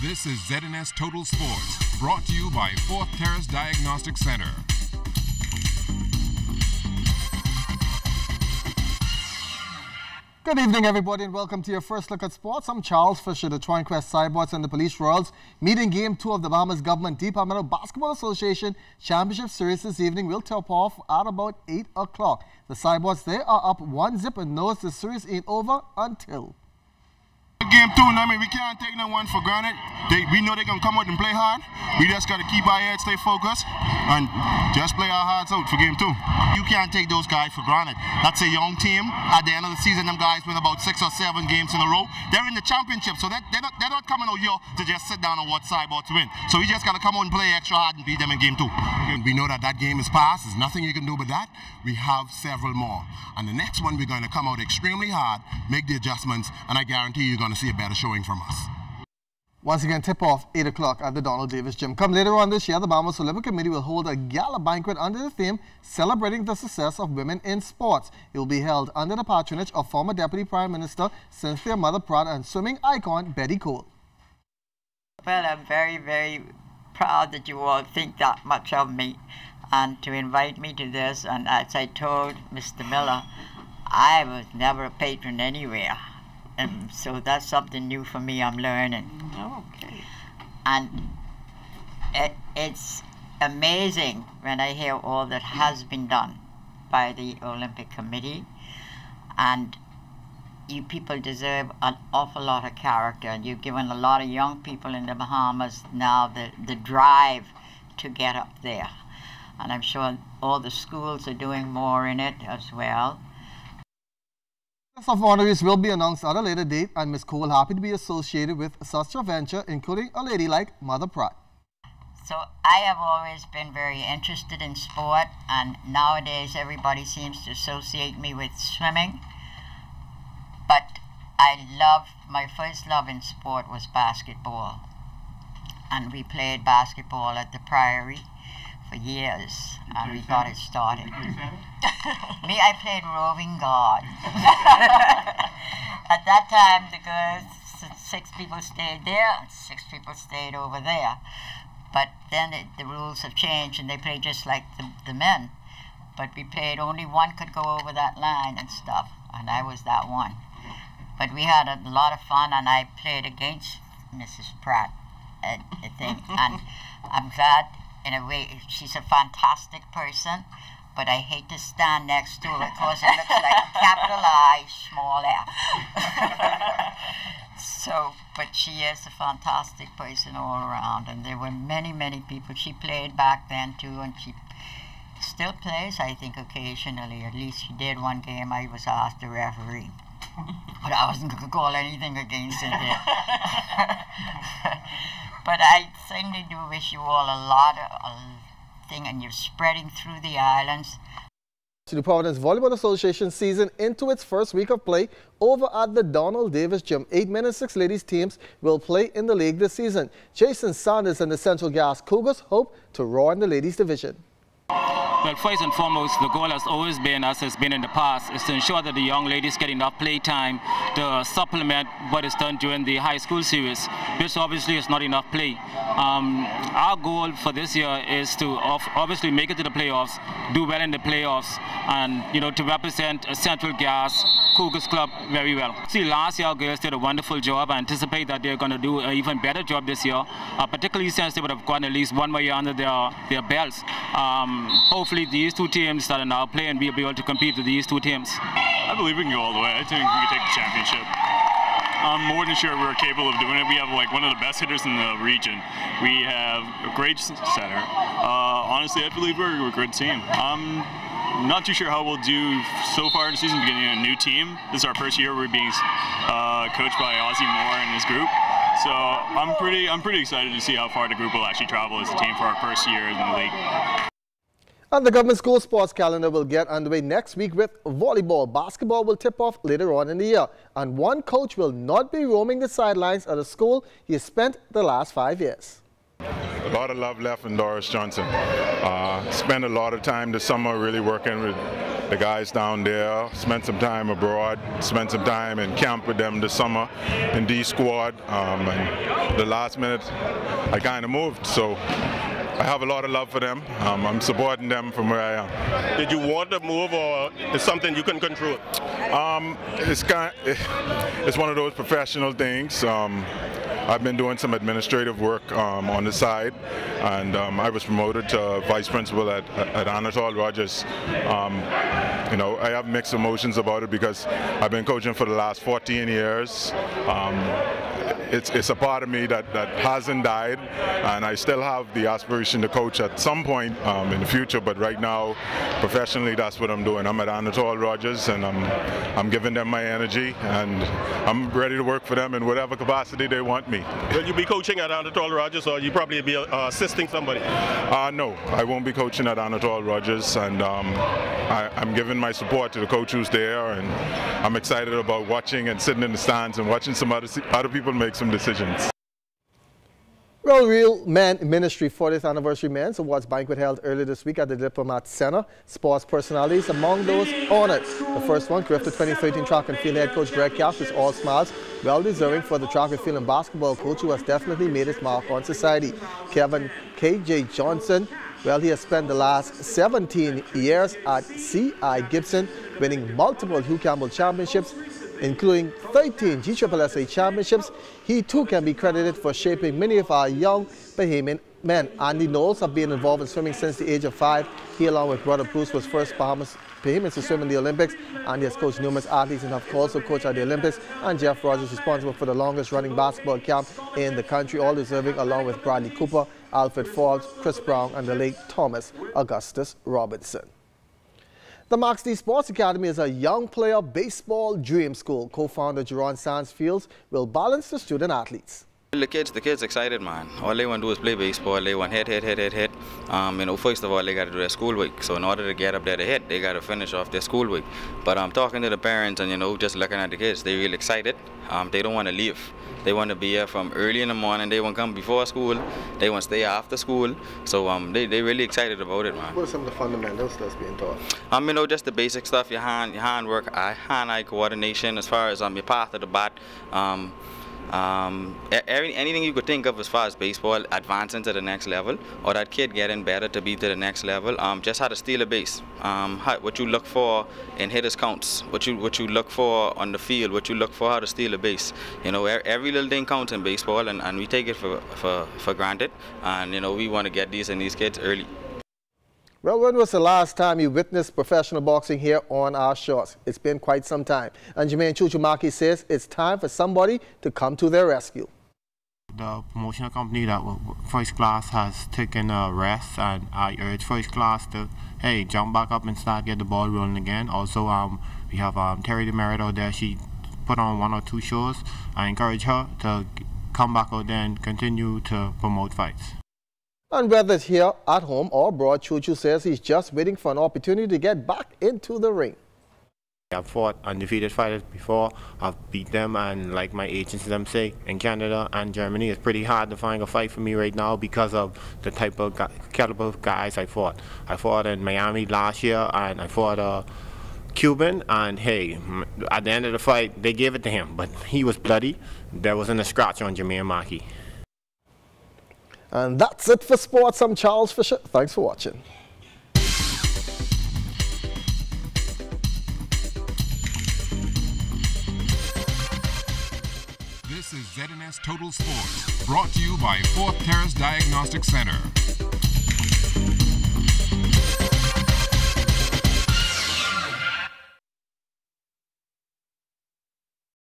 This is ZNS Total Sports, brought to you by Fourth Terrace Diagnostic Center. Good evening, everybody, and welcome to your first look at sports. I'm Charles Fisher. The Troy Quest Cyborgs and the Police Royals meeting Game 2 of the Bahamas Government Departmental Basketball Association Championship Series this evening will tip off at about 8 o'clock. The Cyborgs, they are up 1-0 and knows the series ain't over until... Game 2, I mean, we can't take no one for granted. We know they can come out and play hard. We just got to keep our heads, stay focused, and just play our hearts out for Game 2. You can't take those guys for granted. That's a young team. At the end of the season, them guys win about 6 or 7 games in a row. They're in the championship, so they're not coming out here to just sit down and watch Cyborgs win. So we just got to come out and play extra hard and beat them in Game 2. We know that game is past. There's nothing you can do but that. We have several more. And the next one, we're going to come out extremely hard, make the adjustments, and I guarantee you're going to see a better showing from us. Once again, tip-off 8 o'clock at the Donald Davis Gym. Come later on this year, the Bahamas Olympic Committee will hold a gala banquet under the theme Celebrating the Success of Women in Sports. It will be held under the patronage of former Deputy Prime Minister Cynthia Mother Pratt and swimming icon Betty Cole. Well, I'm very, very proud that you all think that much of me and to invite me to this. And as I told Mr. Miller, I was never a patron anywhere. And so that's something new for me I'm learning. Okay. And it's amazing when I hear all that has been done by the Olympic Committee. And you people deserve an awful lot of character. And you've given a lot of young people in the Bahamas now the drive to get up there. And I'm sure all the schools are doing more in it as well. List of honorees will be announced at a later date, and Ms. Cole happy to be associated with such a venture, including a lady like Mother Pratt. So I have always been very interested in sport, and nowadays everybody seems to associate me with swimming. But my first love in sport was basketball. And we played basketball at the Priory for years, and we got it started. Me, I played roving guard. At that time, the girls, 6 people stayed there, 6 people stayed over there. But then the rules have changed, and they play just like the men. But we played, only one could go over that line and stuff, and I was that one. But we had a lot of fun, and I played against Mrs. Pratt, I think. And I'm glad, in a way, she's a fantastic person, but I hate to stand next to her because it looks like capital I, small f. So, but she is a fantastic person all around, and there were many, many people. She played back then too, and she still plays, I think, occasionally. At least she did one game. I was asked to referee, but I wasn't going to call anything against it there. But I certainly do wish you all a lot of thing, and you're spreading through the islands. The Providence Volleyball Association season into its first week of play over at the Donald Davis Gym. 8 men and 6 ladies teams will play in the league this season. Jason Sanders and the Central Gas Cougars hope to roar in the ladies division. Well, first and foremost, the goal has always been, as has been in the past, is to ensure that the young ladies get enough play time to supplement what is done during the high school series, which obviously is not enough play. Our goal for this year is to obviously make it to the playoffs, do well in the playoffs, and to represent a Central Gas Cougars club very well. See, last year our girls did a wonderful job. I anticipate that they're going to do an even better job this year, particularly since they would have gotten at least one more year under their belts. Hopefully these 2 teams that are now playing will be able to compete with these 2 teams. I believe we can go all the way. I think we can take the championship. I'm more than sure we're capable of doing it. We have one of the best hitters in the region. We have a great center. Honestly, I believe we're a good team. I'm not too sure how we'll do so far in the season, getting a new team. This is our first year. We're being coached by Ozzie Moore and his group. So I'm pretty excited to see how far the group will actually travel as a team for our first year in the league. And the government school sports calendar will get underway next week with volleyball. Basketball will tip off later on in the year. And one coach will not be roaming the sidelines at a school he has spent the last 5 years. A lot of love left in Doris Johnson. Spent a lot of time this summer really working with the guys down there, spent some time abroad, spent some time in camp with them this summer in D squad, and the last minute I kind of moved, so I have a lot of love for them. I'm supporting them from where I am. Did you want to move, or is something you can control? It's one of those professional things. I've been doing some administrative work on the side, and I was promoted to vice principal at Anatole Rogers. You know, I have mixed emotions about it because I've been coaching for the last 14 years. It's a part of me that hasn't died, and I still have the aspiration to coach at some point in the future, but right now, professionally, that's what I'm doing. I'm at Anatole Rogers, and I'm giving them my energy, and I'm ready to work for them in whatever capacity they want me. Will you be coaching at Anatole Rogers, or you probably be assisting somebody? No, I won't be coaching at Anatole Rogers, and I'm giving my support to the coach who's there, and I'm excited about watching and sitting in the stands and watching some other people make some decisions. Well, Real Men Ministry 40th Anniversary Men's Awards banquet held earlier this week at the Diplomat Center. Sports personalities among those honored. The first one, Griffith 2013 track and field head coach Greg Cash, was all smiles, well deserving for the track and field and basketball coach who has definitely made his mark on society. Kevin K.J. Johnson, well, he has spent the last 17 years at C.I. Gibson, winning multiple Hugh Campbell championships, including 13 GSSA championships. He too can be credited for shaping many of our young Bahamian men. Andy Knowles has been involved in swimming since the age of 5. He, along with brother Bruce, was first Bahamians to swim in the Olympics, and he has coached numerous athletes and have also coached at the Olympics. And Jeff Rogers, responsible for the longest running basketball camp in the country, all deserving, along with Bradley Cooper, Alfred Forbes, Chris Brown, and the late Thomas Augustus Robinson. The Max D Sports Academy is a young player baseball dream school. Co-founder Jerron Sansfields will balance the student athletes. The kids excited, man. All they want to do is play baseball. They want hit. You know, first of all, they got to do their school week. So in order to get up there to hit, they got to finish off their school week. But I'm talking to the parents, and you know, just looking at the kids, they really excited. They don't want to leave. They want to be here from early in the morning. They want to come before school. They want to stay after school. So they really excited about it, man. What are some of the fundamentals that's being taught? You know, just the basic stuff. Your hand work, hand-eye coordination. As far as your path of the bat. Anything you could think of as far as baseball advancing to the next level, or that kid getting better to be to the next level. Just how to steal a base, what you look for in hitters counts, what you look for on the field, what you look for how to steal a base. You know, every little thing counts in baseball, and we take it for granted. And you know, we want to get these in these kids early. Well, when was the last time you witnessed professional boxing here on our shores? It's been quite some time. And Jermaine Chuchumaki says it's time for somebody to come to their rescue. The promotional company that First Class has taken a rest, and I urge First Class to, hey, jump back up and start get the ball rolling again. Also, we have Terry DeMerit out there. She put on 1 or 2 shows. I encourage her to come back out there and continue to promote fights. And whether it's here, at home, or abroad, Chuchu says he's just waiting for an opportunity to get back into the ring. I've fought undefeated fighters before. I've beat them, and like my agents them say, in Canada and Germany, it's pretty hard to find a fight for me right now because of the type of caliber of guys I fought. I fought in Miami last year, and I fought a Cuban, and hey, at the end of the fight, they gave it to him, but he was bloody. There wasn't a scratch on Jermaine Mackey. And that's it for sports. I'm Charles Fisher. Thanks for watching. This is ZNS Total Sports, brought to you by 4th Terrace Diagnostic Center.